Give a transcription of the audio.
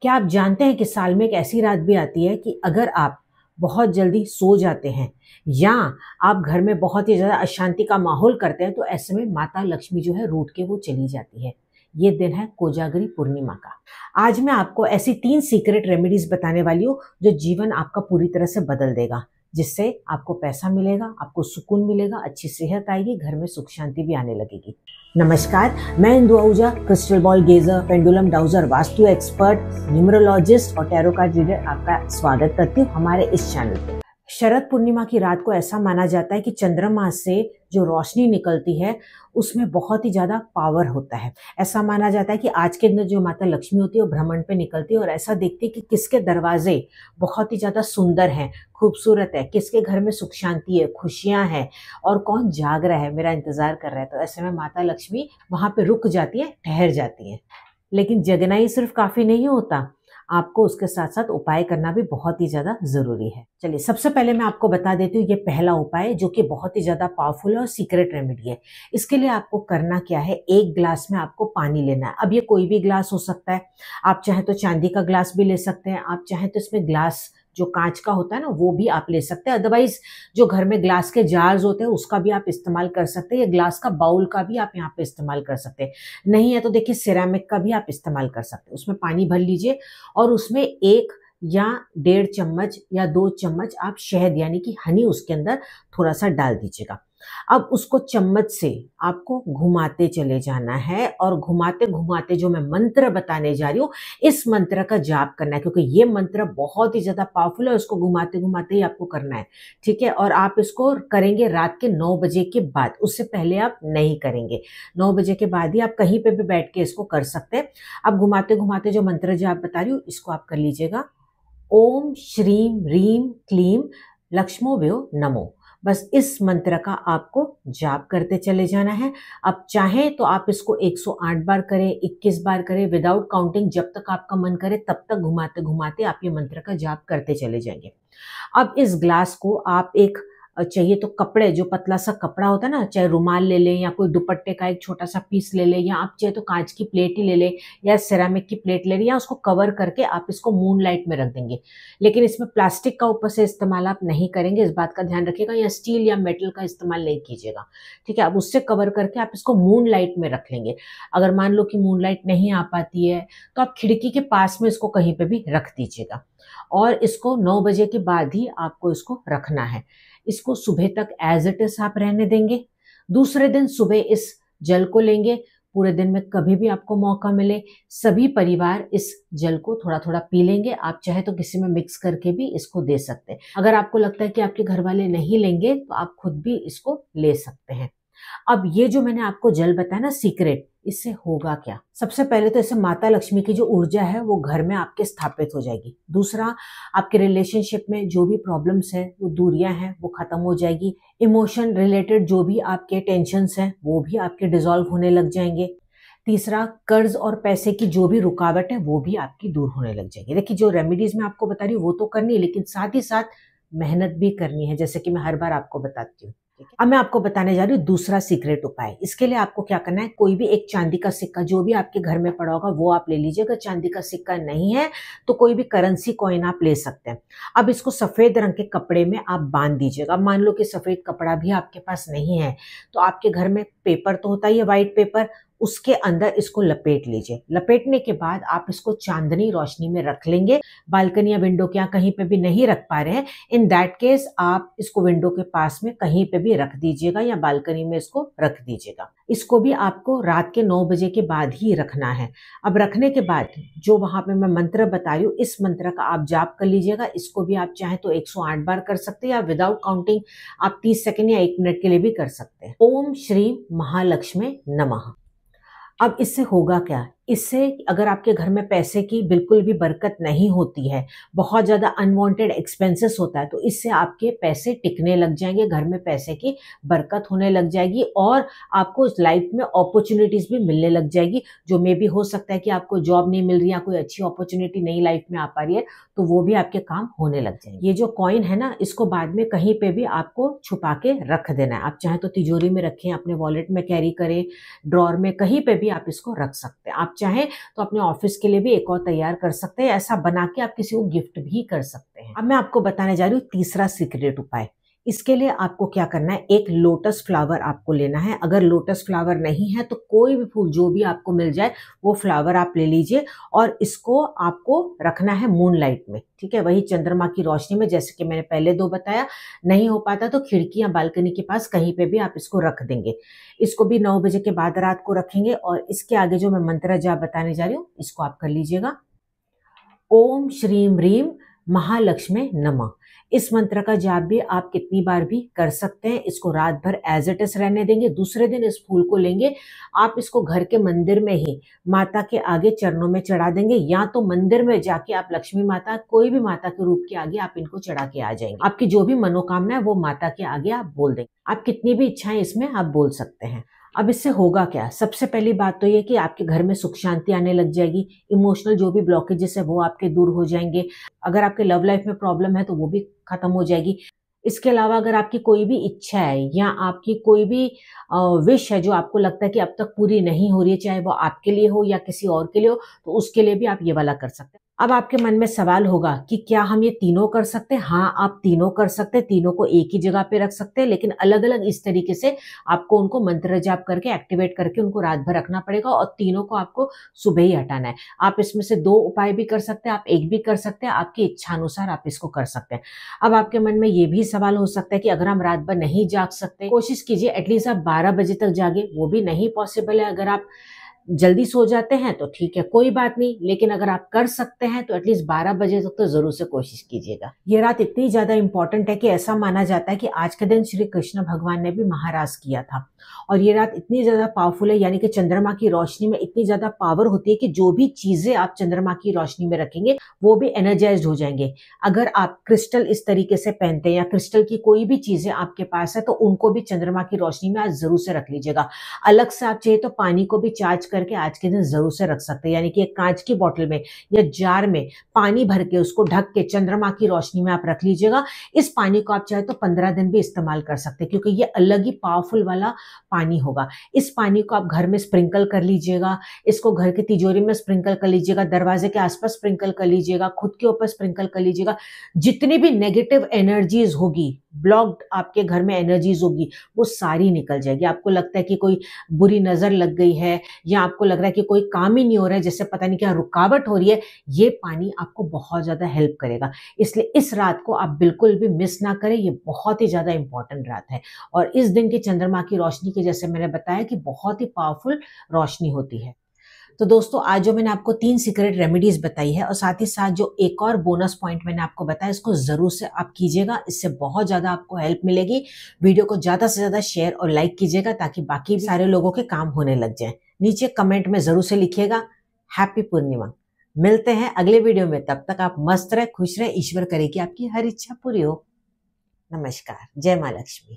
क्या आप जानते हैं कि साल में एक ऐसी रात भी आती है कि अगर आप बहुत जल्दी सो जाते हैं या आप घर में बहुत ही ज़्यादा अशांति का माहौल करते हैं तो ऐसे में माता लक्ष्मी जो है रूठ के वो चली जाती है। ये दिन है कोजागरी पूर्णिमा का। आज मैं आपको ऐसी 3 सीक्रेट रेमेडीज बताने वाली हूँ जो जीवन आपका पूरी तरह से बदल देगा, जिससे आपको पैसा मिलेगा, आपको सुकून मिलेगा, अच्छी सेहत आएगी, घर में सुख शांति भी आने लगेगी। नमस्कार, मैं Indu Ahuja, crystal ball gazer, pendulum dowser, vastu expert, numerologist और टैरो कार्ड रीडर आपका स्वागत करती हूँ हमारे इस चैनल पे। शरद पूर्णिमा की रात को ऐसा माना जाता है कि चंद्रमा से जो रोशनी निकलती है उसमें बहुत ही ज्यादा पावर होता है। ऐसा माना जाता है कि आज के दिन जो माता लक्ष्मी होती है वो भ्रमण पे निकलती है और ऐसा देखती है कि किसके दरवाजे बहुत ही ज्यादा सुंदर हैं, खूबसूरत है, किसके घर में सुख शांति है, खुशियां हैं और कौन जाग रहा है, मेरा इंतजार कर रहा है। तो ऐसे में माता लक्ष्मी वहां पे रुक जाती है, ठहर जाती है। लेकिन जगना ही सिर्फ काफी नहीं होता, आपको उसके साथ साथ उपाय करना भी बहुत ही ज्यादा जरूरी है। चलिए सबसे पहले मैं आपको बता देती हूँ ये पहला उपाय जो कि बहुत ही ज्यादा पावरफुल है और सीक्रेट रेमेडी है। इसके लिए आपको करना क्या है, 1 ग्लास में आपको पानी लेना है। अब ये कोई भी ग्लास हो सकता है, आप चाहे तो चांदी का ग्लास भी ले सकते हैं, आप चाहे तो इसमें ग्लास जो कांच का होता है ना वो भी आप ले सकते हैं। अदरवाइज जो घर में ग्लास के जार्स होते हैं उसका भी आप इस्तेमाल कर सकते हैं, या ग्लास का बाउल का भी आप यहाँ पे इस्तेमाल कर सकते हैं। नहीं है तो देखिए सिरेमिक का भी आप इस्तेमाल कर सकते हैं। उसमें पानी भर लीजिए और उसमें 1 या 1.5 चम्मच या 2 चम्मच आप शहद यानी कि हनी उसके अंदर थोड़ा सा डाल दीजिएगा। अब उसको चम्मच से आपको घुमाते चले जाना है और घुमाते घुमाते जो मैं मंत्र बताने जा रही हूँ इस मंत्र का जाप करना है, क्योंकि ये मंत्र बहुत ही ज्यादा पावरफुल है। उसको घुमाते घुमाते ही आपको करना है, ठीक है। और आप इसको करेंगे रात के 9 बजे के बाद, उससे पहले आप नहीं करेंगे। 9 बजे के बाद ही आप कहीं पे भी बैठ के इसको कर सकते हैं। अब घुमाते घुमाते जो मंत्र जाप बता रही हूँ इसको आप कर लीजिएगा। ओम श्रीम ह्रीम क्लीम लक्ष्मोभ्यो नमो। बस इस मंत्र का आपको जाप करते चले जाना है। अब चाहें तो आप इसको 108 बार करें, 21 बार करें, विदाउट काउंटिंग, जब तक आपका मन करे तब तक घुमाते घुमाते आप ये मंत्र का जाप करते चले जाएंगे। अब इस ग्लास को आप एक चाहिए तो कपड़े, जो पतला सा कपड़ा होता है ना, चाहे रुमाल ले लें या कोई दुपट्टे का एक छोटा सा पीस ले लें, या आप चाहे तो कांच की प्लेट ही ले लें या सिरेमिक की प्लेट ले लें, या उसको कवर करके आप इसको मून लाइट में रख देंगे। लेकिन इसमें प्लास्टिक का ऊपर से इस्तेमाल आप नहीं करेंगे, इस बात का ध्यान रखिएगा, या स्टील या मेटल का इस्तेमाल नहीं कीजिएगा, ठीक है। अब उससे कवर करके आप इसको मून लाइट में रख लेंगे। अगर मान लो कि मून लाइट नहीं आ पाती है तो आप खिड़की के पास में इसको कहीं पे भी रख दीजिएगा और इसको 9 बजे के बाद ही आपको इसको रखना है। इसको सुबह तक एज इट इज आप रहने देंगे। दूसरे दिन सुबह इस जल को लेंगे। पूरे दिन में कभी भी आपको मौका मिले सभी परिवार इस जल को थोड़ा थोड़ा पी लेंगे। आप चाहे तो किसी में मिक्स करके भी इसको दे सकते हैं। अगर आपको लगता है कि आपके घर वाले नहीं लेंगे तो आप खुद भी इसको ले सकते हैं। अब ये जो मैंने आपको जल बताया ना सीक्रेट, इससे होगा क्या? सबसे पहले तो इससे माता लक्ष्मी की जो ऊर्जा है वो घर में आपके स्थापित हो जाएगी। दूसरा, आपके रिलेशनशिप में जो भी प्रॉब्लम्स है, वो दूरियां हैं, वो खत्म हो जाएगी। इमोशन रिलेटेड जो भी आपके टेंशन्स हैं वो भी आपके डिसॉल्व होने लग जाएंगे। तीसरा, कर्ज और पैसे की जो भी रुकावट है वो भी आपकी दूर होने लग जाएगी। देखिए जो रेमेडीज मैं आपको बता रही हूँ वो तो करनी है, लेकिन साथ ही साथ मेहनत भी करनी है, जैसे कि मैं हर बार आपको बताती हूँ। अब मैं आपको बताने जा रही हूँ दूसरा सीक्रेट उपाय। इसके लिए आपको क्या करना है, कोई भी एक चांदी का सिक्का जो भी आपके घर में पड़ा होगा वो आप ले लीजिए। अगर चांदी का सिक्का नहीं है तो कोई भी करेंसी कॉइन आप ले सकते हैं। अब इसको सफेद रंग के कपड़े में आप बांध दीजिएगा। मान लो कि सफेद कपड़ा भी आपके पास नहीं है तो आपके घर में पेपर तो होता ही है, व्हाइट पेपर, उसके अंदर इसको लपेट लीजिए। लपेटने के बाद आप इसको चांदनी रोशनी में रख लेंगे। बालकनी या विंडो के यहाँ कहीं पे भी नहीं रख पा रहे हैं, इन दैट केस आप इसको विंडो के पास में कहीं पे भी रख दीजिएगा या बालकनी में इसको रख दीजिएगा। इसको भी आपको रात के 9 बजे के बाद ही रखना है। अब रखने के बाद जो वहां पे मैं मंत्र बता रही हूँ इस मंत्र का आप जाप कर लीजिएगा। इसको भी आप चाहे तो 108 बार कर सकते हैं या विदाउट काउंटिंग आप 30 सेकेंड या 1 मिनट के लिए भी कर सकते हैं। ओम श्री महालक्ष्मी नमः। अब इससे होगा क्या, इससे अगर आपके घर में पैसे की बिल्कुल भी बरकत नहीं होती है, बहुत ज्यादा अनवांटेड एक्सपेंसेस होता है, तो इससे आपके पैसे टिकने लग जाएंगे, घर में पैसे की बरकत होने लग जाएगी और आपको इस लाइफ में अपॉर्चुनिटीज भी मिलने लग जाएगी। जो मे भी हो सकता है कि आपको जॉब नहीं मिल रही है, कोई अच्छी अपॉर्चुनिटी नई लाइफ में आ पा रही है, तो वो भी आपके काम होने लग जाएंगे। ये जो कॉइन है ना, इसको बाद में कहीं पे भी आपको छुपा के रख देना है। आप चाहे तो तिजोरी में रखें, अपने वॉलेट में कैरी करें, ड्रॉर में, कहीं पे भी आप इसको रख सकते हैं। आप आप चाहें तो अपने ऑफिस के लिए भी एक और तैयार कर सकते हैं। ऐसा बना के आप किसी को गिफ्ट भी कर सकते हैं। अब मैं आपको बताने जा रही हूँ तीसरा सीक्रेट उपाय। इसके लिए आपको क्या करना है, एक लोटस फ्लावर आपको लेना है। अगर लोटस फ्लावर नहीं है तो कोई भी फूल जो भी आपको मिल जाए वो फ्लावर आप ले लीजिए और इसको आपको रखना है मूनलाइट में, ठीक है, वही चंद्रमा की रोशनी में, जैसे कि मैंने पहले 2 बताया। नहीं हो पाता तो खिड़की या बालकनी के पास कहीं पे भी आप इसको रख देंगे। इसको भी 9 बजे के बाद रात को रखेंगे और इसके आगे जो मैं मंत्र जाप बताने जा रही हूँ इसको आप कर लीजिएगा। ओम श्रीम ह्रीम महालक्ष्मी नमः। इस मंत्र का जाप भी आप कितनी बार भी कर सकते हैं। इसको रात भर एज इट इज रहने देंगे। दूसरे दिन इस फूल को लेंगे, आप इसको घर के मंदिर में ही माता के आगे चरणों में चढ़ा देंगे, या तो मंदिर में जाके आप लक्ष्मी माता, कोई भी माता के रूप के आगे आप इनको चढ़ा के आ जाएंगे। आपकी जो भी मनोकामना है वो माता के आगे आप बोल देंगे। आप कितनी भी इच्छाएं इसमें आप बोल सकते हैं। अब इससे होगा क्या, सबसे पहली बात तो ये कि आपके घर में सुख शांति आने लग जाएगी। इमोशनल जो भी ब्लॉकेजेस है वो आपके दूर हो जाएंगे। अगर आपके लव लाइफ में प्रॉब्लम है तो वो भी खत्म हो जाएगी। इसके अलावा अगर आपकी कोई भी इच्छा है या आपकी कोई भी विश है जो आपको लगता है कि अब तक पूरी नहीं हो रही है, चाहे वो आपके लिए हो या किसी और के लिए हो, तो उसके लिए भी आप ये वाला कर सकते हैं। अब आपके मन में सवाल होगा कि क्या हम ये तीनों कर सकते हैं? हाँ, आप तीनों कर सकते हैं। तीनों को एक ही जगह पे रख सकते हैं, लेकिन अलग अलग इस तरीके से आपको उनको मंत्र जाप करके एक्टिवेट करके उनको रात भर रखना पड़ेगा और तीनों को आपको सुबह ही हटाना है। आप इसमें से 2 उपाय भी कर सकते हैं, आप एक भी कर सकते हैं, आपकी इच्छा अनुसार आप इसको कर सकते हैं। अब आपके मन में ये भी सवाल हो सकता है कि अगर हम रात भर नहीं जाग सकते, कोशिश कीजिए एटलीस्ट आप 12 बजे तक जागे। वो भी नहीं पॉसिबल है, अगर आप जल्दी सो जाते हैं तो ठीक है, कोई बात नहीं, लेकिन अगर आप कर सकते हैं तो एटलीस्ट 12 बजे तक तो जरूर से कोशिश कीजिएगा। ये रात इतनी ज्यादा इंपॉर्टेंट है कि ऐसा माना जाता है कि आज के दिन श्री कृष्ण भगवान ने भी महाराज किया था। और ये रात इतनी ज्यादा पावरफुल है, यानी कि चंद्रमा की रोशनी में इतनी ज्यादा पावर होती है कि जो भी चीजें आप चंद्रमा की रोशनी में रखेंगे वो भी एनर्जाइज्ड हो जाएंगे। अगर आप क्रिस्टल इस तरीके से पहनते हैं या क्रिस्टल की कोई भी चीजें आपके पास है तो उनको भी चंद्रमा की रोशनी में आज जरूर से रख लीजिएगा। अलग से आप चाहिए तो पानी को भी चार्ज करके आज के दिन जरूर से रख सकते हैं, यानी कि एक कांच की बोतल में या जार में पानी भर के उसको ढक के चंद्रमा की रोशनी में आप रख लीजिएगा। इस पानी को आप चाहे तो 15 दिन भी इस्तेमाल कर सकते हैं, क्योंकि ये अलग ही पावरफुल वाला पानी होगा। इस पानी को आप घर में स्प्रिंकल कर लीजिएगा, इसको घर की तिजोरी में स्प्रिंकल कर लीजिएगा, दरवाजे के आसपास स्प्रिंकल कर लीजिएगा, खुद के ऊपर स्प्रिंकल कर लीजिएगा। जितनी भी नेगेटिव एनर्जीज होगी, ब्लॉक्ड आपके घर में एनर्जीज होगी, वो सारी निकल जाएगी। आपको लगता है कि कोई बुरी नजर लग गई है या आपको लग रहा है कि कोई काम ही नहीं हो रहा है, जैसे पता नहीं क्या रुकावट हो रही है, ये पानी आपको बहुत ज्यादा हेल्प करेगा। इसलिए इस रात को आप बिल्कुल भी मिस ना करें, ये बहुत ही ज्यादा इंपॉर्टेंट रात है। और इस दिन की चंद्रमा की रोशनी की, जैसे मैंने बताया, कि बहुत ही पावरफुल रोशनी होती है। तो दोस्तों, आज जो मैंने आपको 3 सीक्रेट रेमेडीज बताई है और साथ ही साथ जो एक और बोनस पॉइंट मैंने आपको बताया, इसको जरूर से आप कीजिएगा। इससे बहुत ज्यादा आपको हेल्प मिलेगी। वीडियो को ज्यादा से ज्यादा शेयर और लाइक कीजिएगा ताकि बाकी सारे लोगों के काम होने लग जाए। नीचे कमेंट में जरूर से लिखिएगा हैप्पी पूर्णिमा। मिलते हैं अगले वीडियो में, तब तक आप मस्त रहे, खुश रहे, ईश्वर करे कि आपकी हर इच्छा पूरी हो। नमस्कार, जय मां लक्ष्मी।